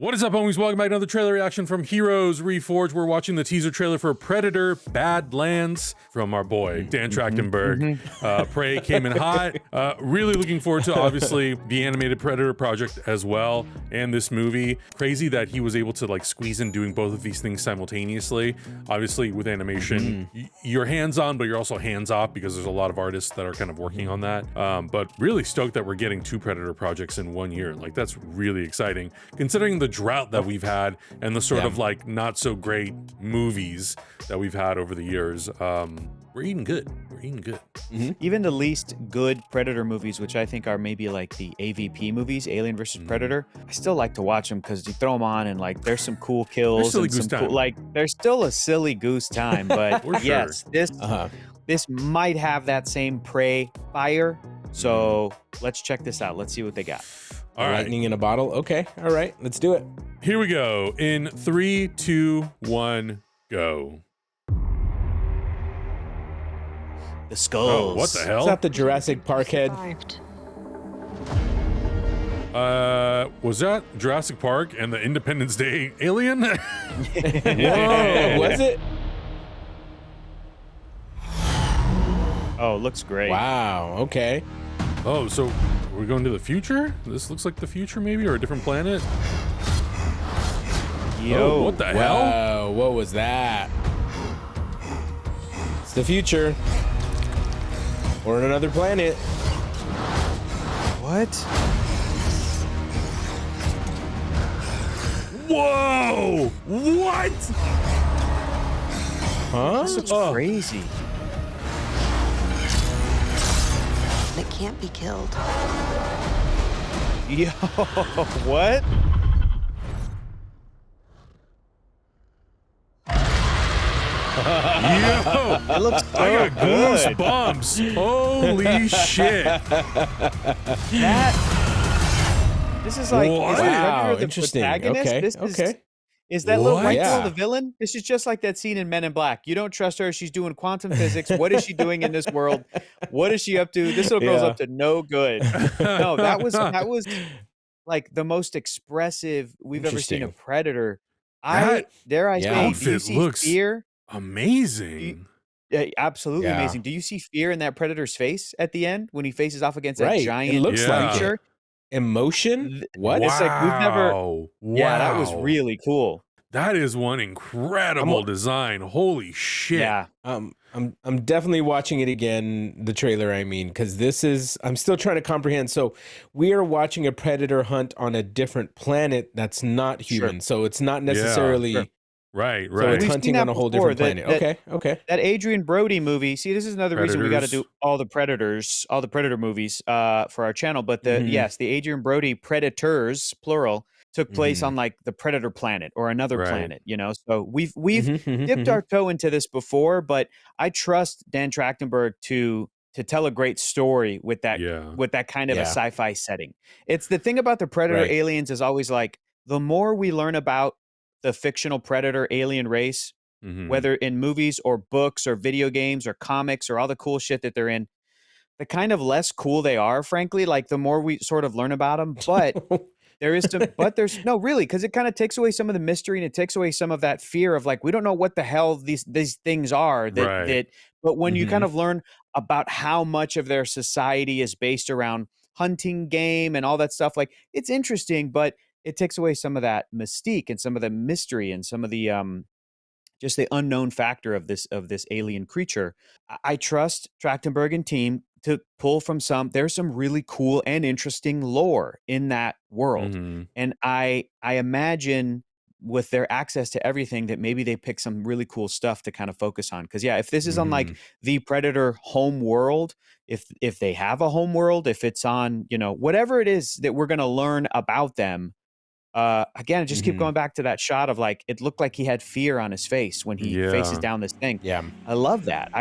What is up, homies? Welcome back to another trailer reaction from Heroes Reforged. We're watching the teaser trailer for Predator Badlands from our boy, Dan Trachtenberg. Prey came in hot. Really looking forward to, obviously, the animated Predator project as well, and this movie. Crazy that he was able to like squeeze in doing both of these things simultaneously. Obviously, with animation, you're hands-on, but you're also hands-off because there's a lot of artists that are kind of working on that. But really stoked that we're getting 2 Predator projects in 1 year. Like, that's really exciting, considering the drought that we've had and the sort of like not so great movies that we've had over the years. We're eating good. We're eating good. Even the least good Predator movies, which I think are maybe like the AVP movies, Alien versus Predator, I still like to watch them because you throw them on and like there's some cool kills and some cool, like there's still a silly goose time. But yes, this might have that same Prey fire. So let's check this out. Let's see what they got. All right. Lightning in a bottle. Okay. All right. Let's do it. Here we go. In 3, 2, 1, go. The skulls. Oh, what the hell? Is that the Jurassic Park head? Was that Jurassic Park and the Independence Day alien? Whoa, was it? Oh, looks great. Wow. Okay. Oh, so we're going to the future? This looks like the future, maybe, or a different planet? Yo, oh, what the hell? Wow, what was that? It's the future. Or on another planet. What? Whoa! What? Huh? This looks crazy. It can't be killed. Yo, what? Yo! It looks so I got good. goosebumps. Holy shit. This is like, What? is the Wow, Predator the interesting. protagonist? Okay, This okay. Is that little What? white girl Yeah. the villain? This is just like that scene in Men in Black. You don't trust her. She's doing quantum physics. What is she doing in this world? What is she up to? This little girl's up to no good. No, that was like the most expressive we've ever seen a Interesting. Predator. That Dare I say, do you outfit see looks fear? amazing. Absolutely Yeah. amazing. Do you see fear in that Predator's face at the end when he faces off against that Right. giant It looks like creature? it. Emotion? What? It's like we've never. Wow. Yeah, that was really cool. That is one incredible design. Holy shit. Yeah. I'm definitely watching it again, the trailer, I mean, because I'm still trying to comprehend. So we are watching a predator hunt on a different planet that's not human. So it's not necessarily Right, So right. it's hunting on a whole different planet. Okay. That Adrian Brody movie. See, this is another reason we got to do all the Predator movies for our channel. But yes, the Adrian Brody Predators, plural, took place on like the Predator planet or another planet, you know? So we've dipped our toe into this before, but I trust Dan Trachtenberg to tell a great story with that kind of a sci-fi setting. It's the thing about the Predator aliens is always like, the more we learn about the fictional Predator alien race, whether in movies or books or video games or comics or all the cool shit that they're in, the kind of less cool they are, frankly, like the more we sort of learn about them. But there's no, really, because it kind of takes away some of the mystery and it takes away some of that fear of like, we don't know what the hell these things are but when you kind of learn about how much of their society is based around hunting game and all that stuff, like it's interesting, but it takes away some of that mystique and some of the mystery and some of the just the unknown factor of this alien creature. I trust Trachtenberg and team to pull from there's some really cool and interesting lore in that world. And I imagine with their access to everything that maybe they pick some really cool stuff to kind of focus on. Cause if this is on like the Predator home world, if they have a home world, if it's on, you know, whatever it is that we're going to learn about them, again, I just keep going back to that shot of like, it looked like he had fear on his face when he faces down this thing. Yeah. I love that.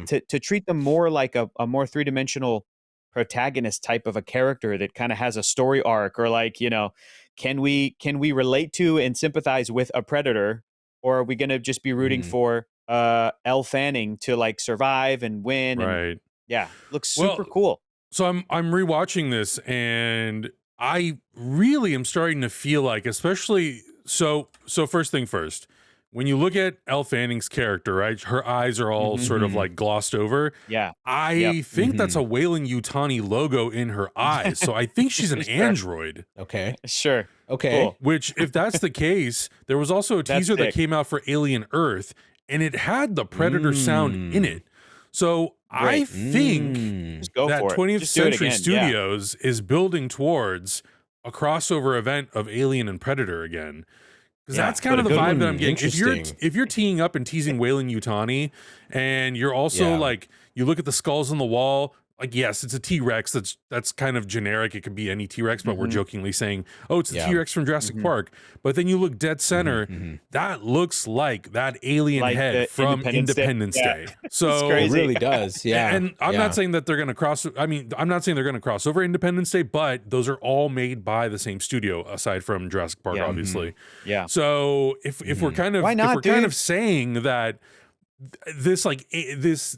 To treat them more like a more 3-dimensional protagonist type of a character that kind of has a story arc, or like, you know, can we relate to and sympathize with a predator, or are we going to just be rooting for Elle Fanning to like survive and win? Right. And, looks super cool. So I'm rewatching this, and I really am starting to feel like, especially so first thing first, when you look at Elle Fanning's character, right? Her eyes are all sort of like glossed over. Yeah. I think that's a Weyland-Yutani logo in her eyes. So I think she's an android. Okay. Sure. Okay. Cool. Which, if that's the case, there was also a teaser that sick. came out for Alien Earth, and it had the Predator sound in it. So I think Just go that for it. 20th Just do it Century again. Studios is building towards a crossover event of Alien and Predator again. Because Yeah, that's kind of but the a good vibe that one. I'm getting. Interesting. If you're teeing up and teasing Weyland-Yutani, and you're also like, you look at the skulls on the wall, like, yes, it's a T-Rex. That's kind of generic. It could be any T-Rex, but we're jokingly saying, oh, it's a T-Rex from Jurassic Park. But then you look dead center, that looks like that alien Like head the from Independence Day. So It really does. Yeah. and I'm not saying that they're going to cross. I mean, I'm not saying they're going to cross over Independence Day, but those are all made by the same studio, aside from Jurassic Park, obviously. Yeah. So if we're kind of Why not, if we're kind dude? of saying that this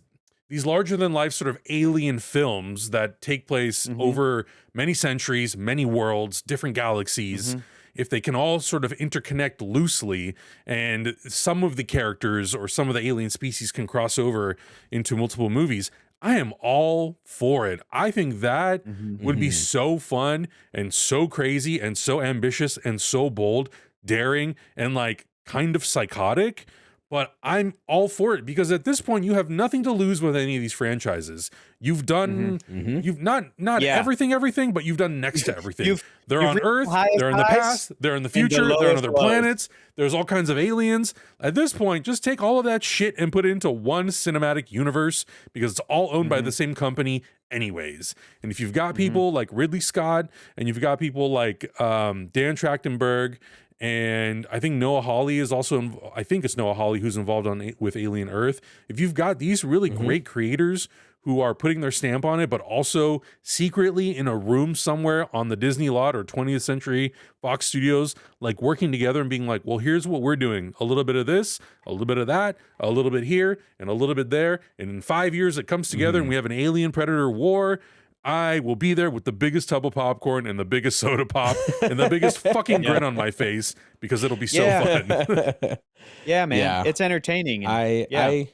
these larger than life sort of alien films that take place over many centuries, many worlds, different galaxies. If they can all sort of interconnect loosely and some of the characters or some of the alien species can cross over into multiple movies, I am all for it. I think that would be so fun and so crazy and so ambitious and so bold, daring, and like kind of psychotic. But I'm all for it because at this point you have nothing to lose with any of these franchises. You've done, you've not everything, but you've done next to everything. They're on reached Earth, the highest they're in the highs past, they're in the and the future, they're on lowest other lows. planets. There's all kinds of aliens. At this point, just take all of that shit and put it into one cinematic universe because it's all owned by the same company anyways. And if you've got people like Ridley Scott and you've got people like Dan Trachtenberg, and I think Noah Hawley is also, I think it's Noah Hawley who's involved with Alien Earth. If you've got these really great creators who are putting their stamp on it, but also secretly in a room somewhere on the Disney lot or 20th Century Fox Studios, like working together and being like, well, here's what we're doing. A little bit of this, a little bit of that, a little bit here, and a little bit there. And in 5 years, it comes together and we have an alien predator war. I will be there with the biggest tub of popcorn and the biggest soda pop and the biggest fucking grin on my face because it'll be so fun. Yeah, man. Yeah. It's entertaining. And,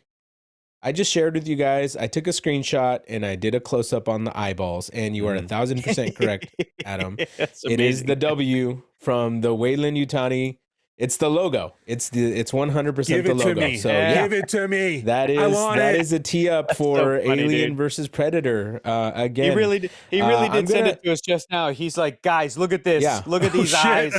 I just shared with you guys. I took a screenshot and I did a close up on the eyeballs, and you are 1,000% correct, Adam. It's It is amazing. the W from the Weyland-Yutani. It's the logo. It's 100% Give the it logo. to me. So yeah, Give it to me. that I is want that it. is a tee up for so funny, Alien dude. versus Predator. Again, He really did I'm send gonna- it to us just now. He's like, guys, look at this. Yeah. Look at these shit. eyes.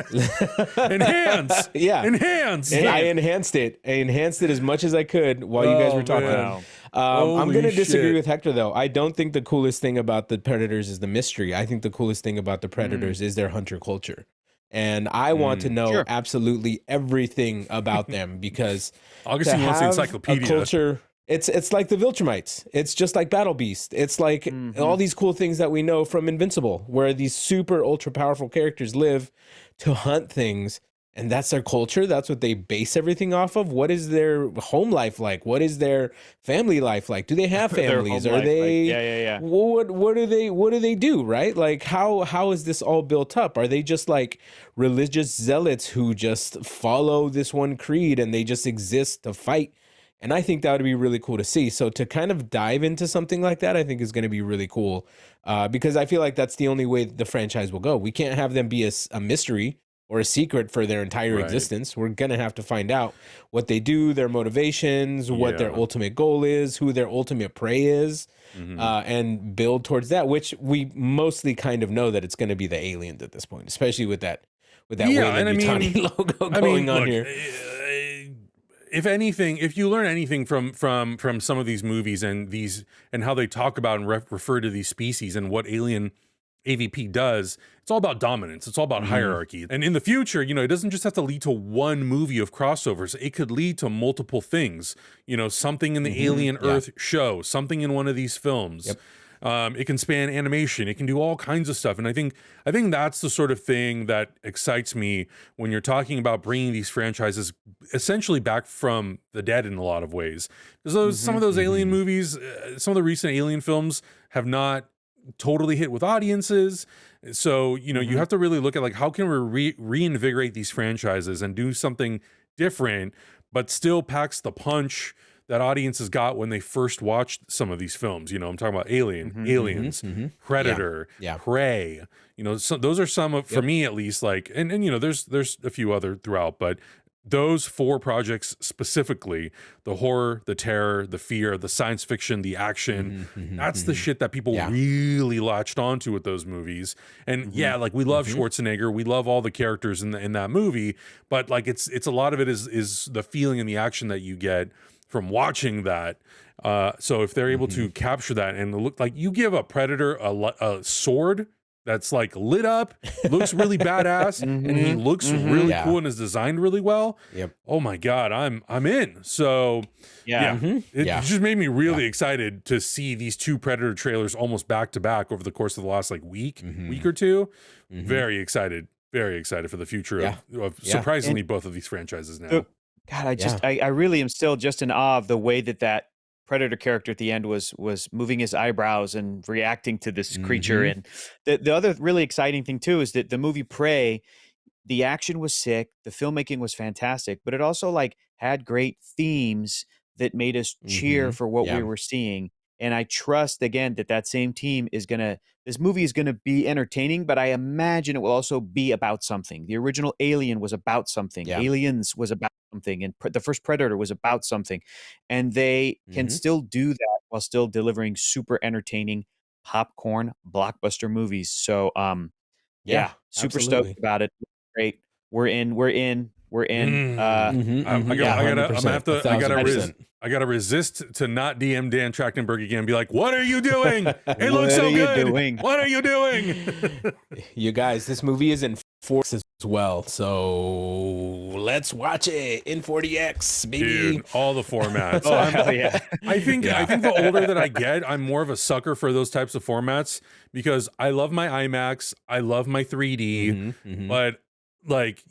Enhance. Yeah. Enhance. And I enhanced it. I enhanced it as much as I could while you guys were talking. man. I'm Holy going to disagree shit. with Hector, though. I don't think the coolest thing about the Predators is the mystery. I think the coolest thing about the Predators is their hunter culture. And I want to know Sure. absolutely everything about them because Augustine to wants the have encyclopedia. a culture, it's like the Viltrumites. It's just like Battle Beast. It's like all these cool things that we know from Invincible, where these super ultra powerful characters live to hunt things. And that's their culture. That's what they base everything off of. What is their home life like? What is their family life like? Do they have Their families? home Are life, they? like, yeah. What do they do? Right? Like how is this all built up? Are they just like religious zealots who just follow this one creed and they just exist to fight? And I think that would be really cool to see. So to kind of dive into something like that, I think is going to be really cool because I feel like that's the only way the franchise will go. We can't have them be a mystery or a secret for their entire Right. existence. We're going to have to find out what they do, their motivations, what their Yeah. ultimate goal is, who their ultimate prey is, and build towards that, which we mostly kind of know that it's going to be the aliens at this point, especially with that Yeah, and I Weyland-Yutani mean- logo going on look, here. If anything, if you learn anything from some of these movies and how they talk about and refer to these species and what Alien AVP does, it's all about dominance. It's all about hierarchy. And in the future, it doesn't just have to lead to one movie of crossovers. It could lead to multiple things. Something in the Alien Earth show, something in one of these films. Yep. It can span animation. It can do all kinds of stuff. And I think that's the sort of thing that excites me when you're talking about bringing these franchises essentially back from the dead in a lot of ways. Because some of those Alien movies, some of the recent Alien films have not totally hit with audiences. So, you know, you have to really look at like, how can we reinvigorate these franchises and do something different, but still packs the punch that audiences got when they first watched some of these films. You know, I'm talking about Aliens, Predator, Prey. You know, so those are some of, for me at least, like, and you know, there's a few other throughout, but those 4 projects specifically, the horror, the terror, the fear, the science fiction, the action, that's the shit that people really latched onto with those movies. And yeah, like we love Schwarzenegger, we love all the characters in that movie, but like it's a lot of it is the feeling and the action that you get from watching that. So if they're able to capture that and look like, you give a Predator a sword that's like lit up, looks really badass, and he looks really cool and is designed really well. Oh my God, I'm in. So it just made me really excited to see these 2 Predator trailers almost back to back over the course of the last like week or two. Very excited for the future of surprisingly both of these franchises now. God, I really am still just in awe of the way that Predator character at the end was moving his eyebrows and reacting to this creature. And the other really exciting thing too is that the movie Prey, the action was sick, the filmmaking was fantastic, but it also like had great themes that made us cheer for what we were seeing. And I trust again that same team this movie is gonna be entertaining, but I imagine it will also be about something. The original Alien was about something. Aliens was about something, and the first Predator was about something, and they can still do that while still delivering super entertaining popcorn blockbuster movies. So super stoked about it. Great, we're in. I gotta resist to not DM Dan Trachtenberg again and be like, what are you doing? It looks so good. What are you doing? You guys, this movie is in 4X as well, so let's watch it in 40X, baby. Dude, all the formats. Hell yeah. I think the older that I get, I'm more of a sucker for those types of formats because I love my IMAX, I love my 3D, but like,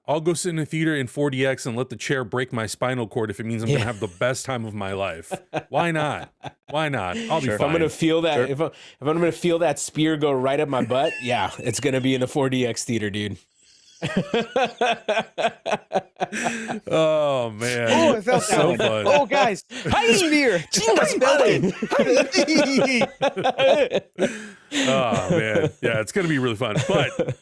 I'll go sit in a theater in 40X and let the chair break my spinal cord if it means I'm gonna have the best time of my life. Why not? I'll be fine. If I'm gonna feel that, if I'm gonna feel that spear go right up my butt, it's gonna be in a 40X theater, dude. Oh man! Oh, I felt so that fun. Oh, guys, spear. Oh man, yeah, it's gonna be really fun. But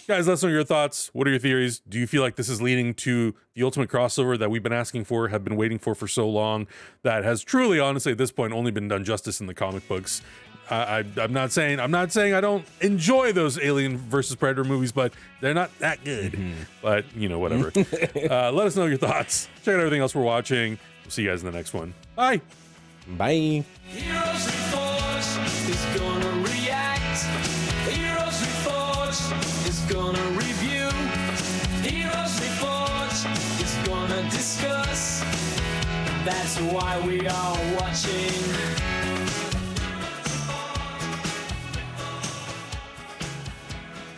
guys, let us know your thoughts. What are your theories? Do you feel like this is leading to the ultimate crossover that we've been asking for, have been waiting for so long, that has truly, honestly, at this point, only been done justice in the comic books? I'm not saying I don't enjoy those Alien versus Predator movies, but they're not that good. But you know, whatever. Let us know your thoughts. Check out everything else we're watching. We'll see you guys in the next one. Bye. Bye. Heroes Reforged is gonna react. Heroes Reforged is gonna review. Heroes Reforged is gonna discuss. That's why we are watching.